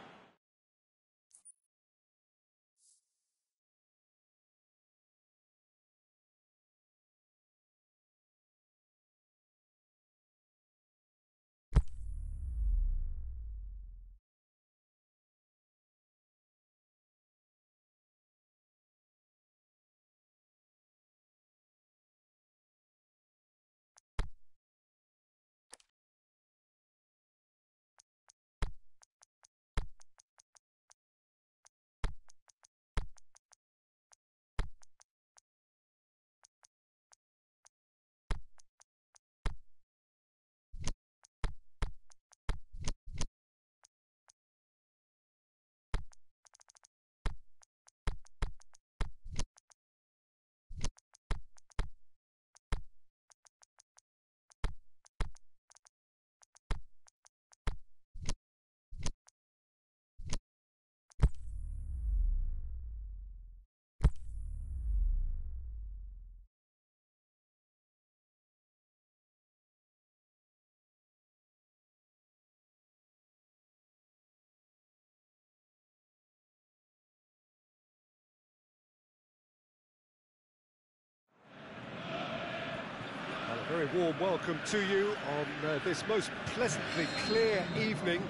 Very warm welcome to you on this most pleasantly clear evening.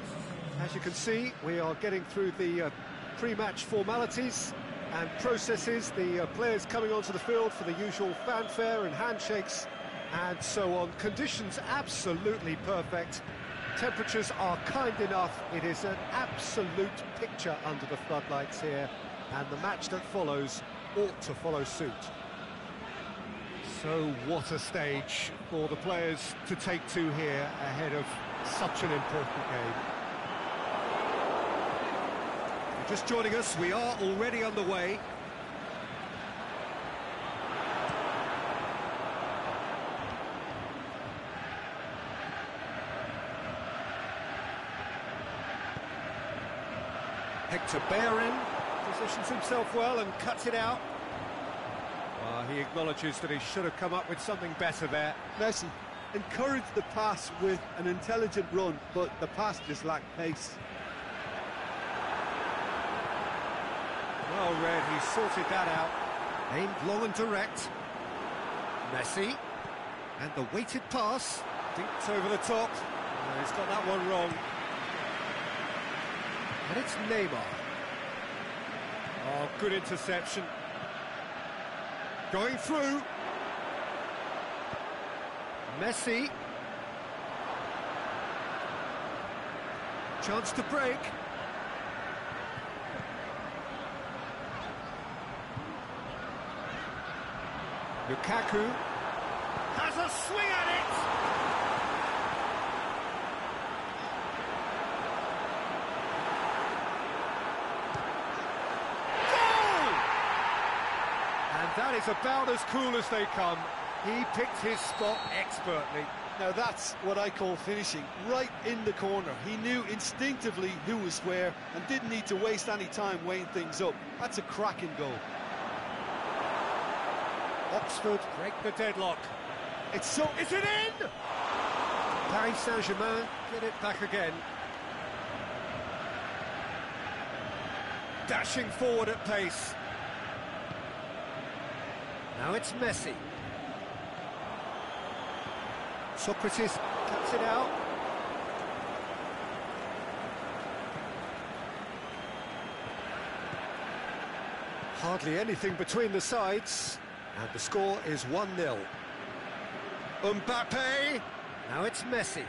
As you can see, we are getting through the pre-match formalities and processes, the players coming onto the field for the usual fanfare and handshakes and so on. Conditions absolutely perfect. Temperatures are kind enough. It is an absolute picture under the floodlights here, and the match that follows ought to follow suit. So what a stage for the players to take to here ahead of such an important game. If you're just joining us, we are already underway. Hector Bellerin positions himself well and cuts it out. He acknowledges that he should have come up with something better there. Messi encouraged the pass with an intelligent run, but the pass just lacked pace. Well read, he sorted that out. Aimed long and direct. Messi, and the weighted pass. Dinked over the top. He's got that one wrong. And it's Neymar. Oh, good interception. Going through. Messi. Chance to break. Lukaku has a swing at it. That is about as cool as they come. He picked his spot expertly. Now that's what I call finishing, right in the corner. He knew instinctively who was where and didn't need to waste any time weighing things up. That's a cracking goal. Oxford break the deadlock. Is it in? Paris Saint-Germain get it back again. Dashing forward at pace. Now it's Messi. Socrates cuts it out. Hardly anything between the sides, and the score is 1-0. Mbappe. Now it's Messi.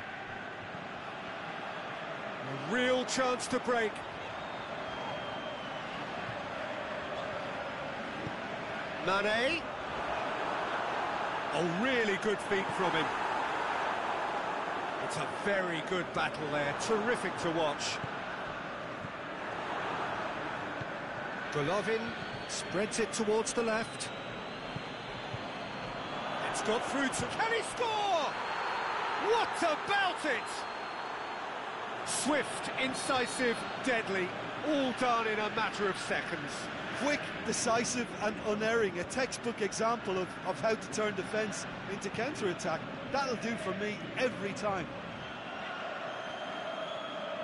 A real chance to break. Mane. Oh, really good feet from him. It's a very good battle there, terrific to watch. Golovin spreads it towards the left. It's got through to... Can he score? What about it? Swift, incisive, deadly, all done in a matter of seconds. Quick, decisive and unerring, a textbook example of how to turn defence into counter-attack. That'll do for me every time.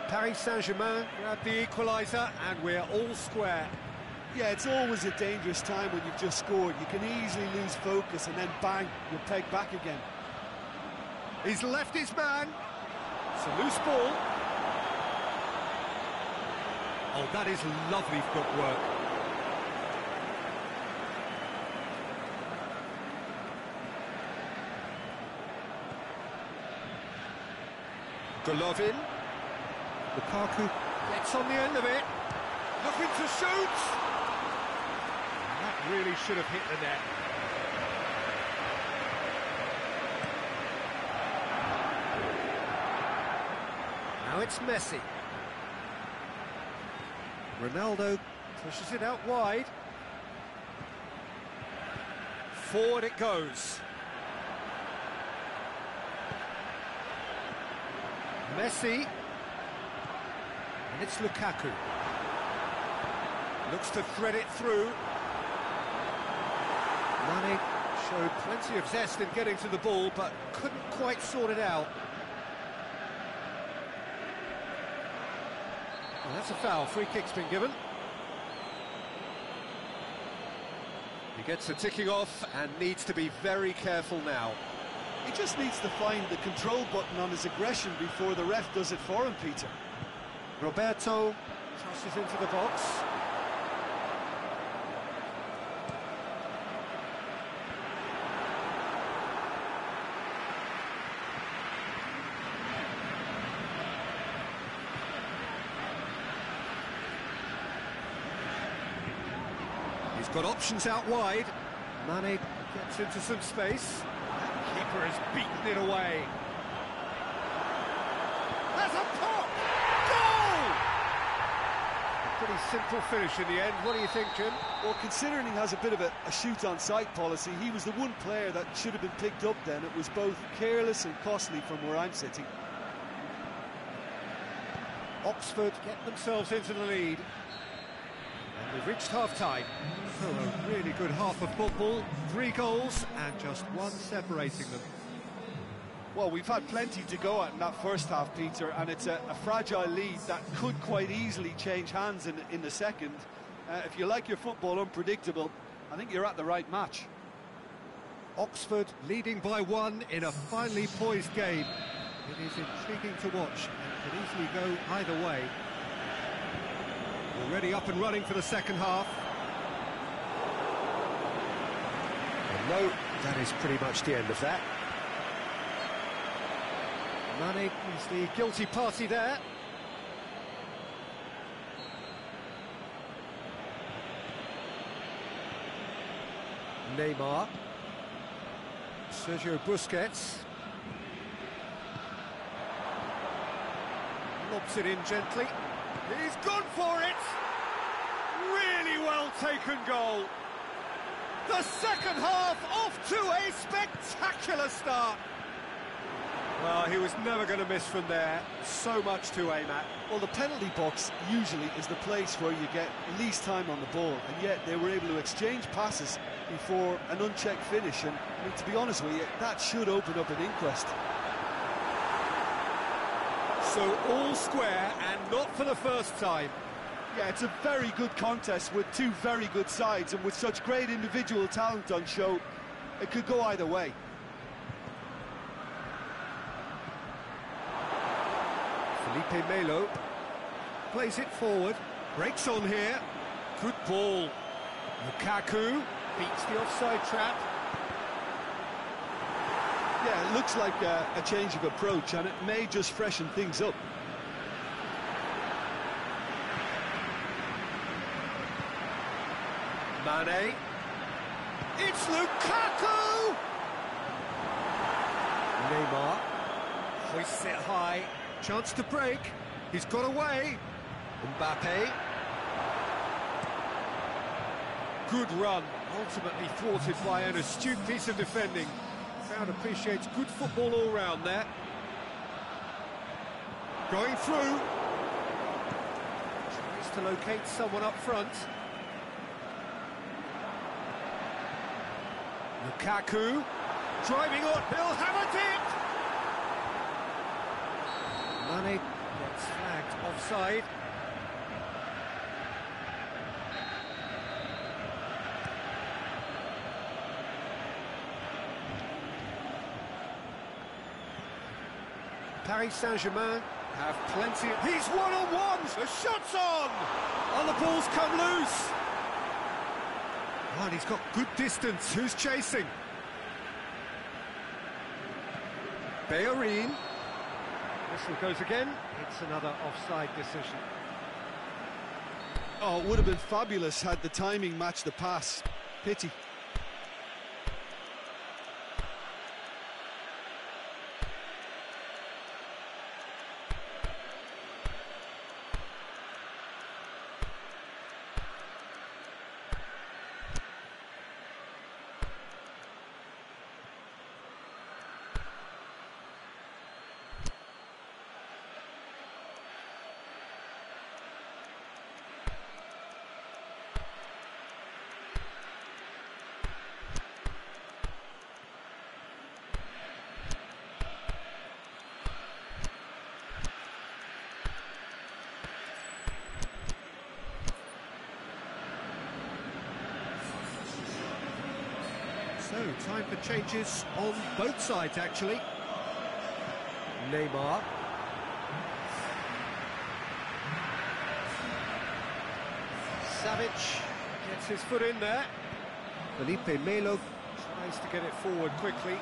Paris Saint-Germain grab the equaliser and we're all square. Yeah, it's always a dangerous time when you've just scored. You can easily lose focus and then bang, you're pegged back again. He's left his man. It's a loose ball. Oh, that is lovely footwork. Golovin. Lukaku gets on the end of it. Looking to shoot. That really should have hit the net. Now it's Messi. Ronaldo pushes it out wide. Forward it goes. Messi. And it's Lukaku. Looks to thread it through. Mane showed plenty of zest in getting to the ball, but couldn't quite sort it out. Well, that's a foul. Free kick's been given. He gets the ticking off and needs to be very careful now. He just needs to find the control button on his aggression before the ref does it for him, Peter. Roberto tosses into the box. He's got options out wide. Mane gets into some space. Keeper has beaten it away. There's a pop! Goal! A pretty simple finish in the end. What do you think, Jim? Well, considering he has a bit of a shoot-on-sight policy, he was the one player that should have been picked up then. It was both careless and costly from where I'm sitting. Oxford get themselves into the lead. And we've reached half-time. So a really good half of football. 3 goals and just 1 separating them. Well, we've had plenty to go at in that first half, Peter, and it's a fragile lead that could quite easily change hands in the second. If you like your football unpredictable, I think you're at the right match. Oxford leading by 1 in a finely poised game. It is intriguing to watch and could easily go either way. Already up and running for the second half. And no, that is pretty much the end of that. Mane is the guilty party there. Neymar. Sergio Busquets. Lobs it in gently. He's gone for it! Really well taken goal. The second half off to a spectacular start. Well, he was never going to miss from there. So much to aim at. Well, the penalty box usually is the place where you get least time on the ball, and yet they were able to exchange passes before an unchecked finish, and I mean, to be honest with you, that should open up an inquest. So all square, and not for the first time. Yeah, it's a very good contest with 2 very good sides, and with such great individual talent on show, it could go either way. Felipe Melo plays it forward, breaks on here. Good ball. Lukaku beats the offside trap. Yeah, it looks like a change of approach, and it may just freshen things up. Mane. It's Lukaku! Neymar hoists it high. Chance to break. He's got away. Mbappe. Good run. Ultimately thwarted by an astute piece of defending. Crowd appreciates good football all round there. Going through. Tries to locate someone up front. Lukaku. Driving on. He'll have a dip. Mane gets flagged offside. Paris Saint-Germain have plenty. He's one-on-one! The shot's on! And the ball's come loose! Oh, and he's got good distance. Who's chasing? Bellerin. Whistle goes again. It's another offside decision. Oh, it would have been fabulous had the timing matched the pass. Pity. Time for changes on both sides, actually. Neymar. Savic gets his foot in there. Felipe Melo tries to get it forward quickly.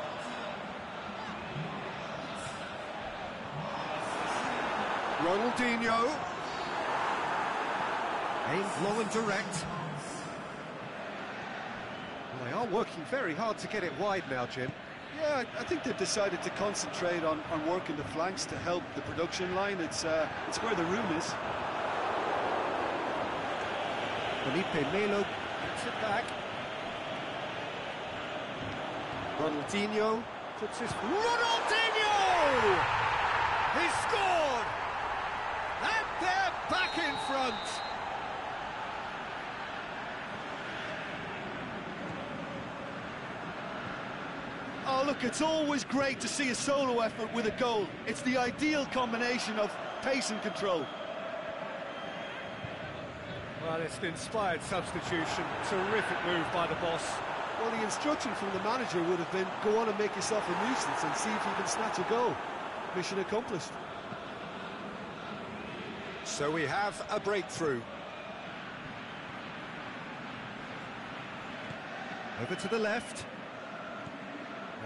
Ronaldinho. Aimed long and direct. Well, they are working very hard to get it wide now, Jim. Yeah, I think they've decided to concentrate on working the flanks to help the production line. It's where the room is. Felipe Melo gets it back. Ronaldinho puts his... Ronaldinho! He scored! And they're back in front! Oh, look, it's always great to see a solo effort with a goal. It's the ideal combination of pace and control. Well, it's an inspired substitution. Terrific move by the boss. Well, the instruction from the manager would have been, go on and make yourself a nuisance and see if you can snatch a goal. Mission accomplished. So we have a breakthrough. Over to the left.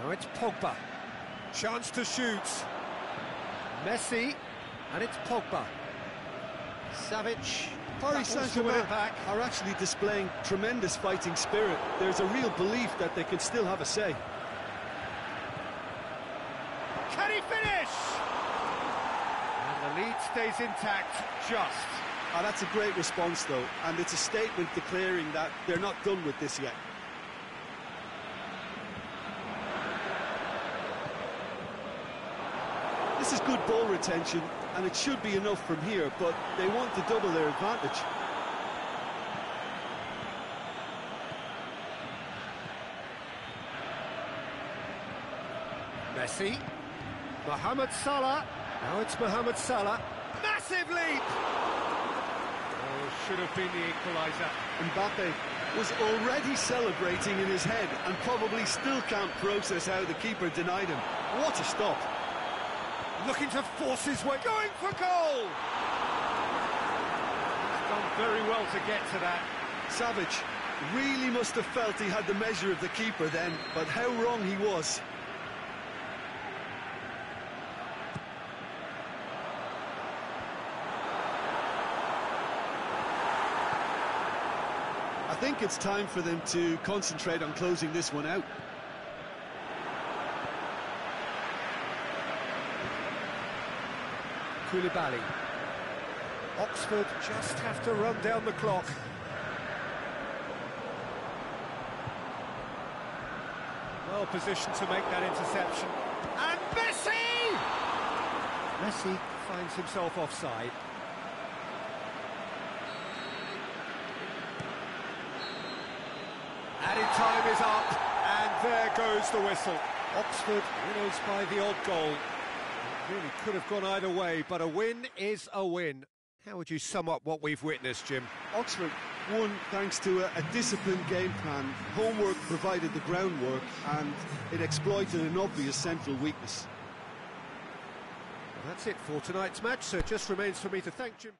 Now it's Pogba. Chance to shoot. Messi. And it's Pogba. Savic. Paris Saint-Germain are actually displaying tremendous fighting spirit. There's a real belief that they can still have a say. Can he finish? And the lead stays intact, just. Oh, that's a great response, though, and it's a statement declaring that they're not done with this yet. This is good ball retention, and it should be enough from here, but they want to double their advantage. Messi. Mohamed Salah. Now it's Mohamed Salah. Massive leap! Oh, should have been the equaliser. Mbappe was already celebrating in his head and probably still can't process how the keeper denied him. What a stop! Looking to force his way, going for goal! He's done very well to get to that. Savic really must have felt he had the measure of the keeper then, but how wrong he was. I think it's time for them to concentrate on closing this one out. Koulibaly. Oxford just have to run down the clock. Well positioned to make that interception. And Messi! Messi finds himself offside. Added time is up, and there goes the whistle. Oxford winners by the odd goal. It really could have gone either way, but a win is a win. How would you sum up what we've witnessed, Jim? Oxford won thanks to a disciplined game plan. Homework provided the groundwork, and it exploited an obvious central weakness. Well, that's it for tonight's match, so it just remains for me to thank Jim.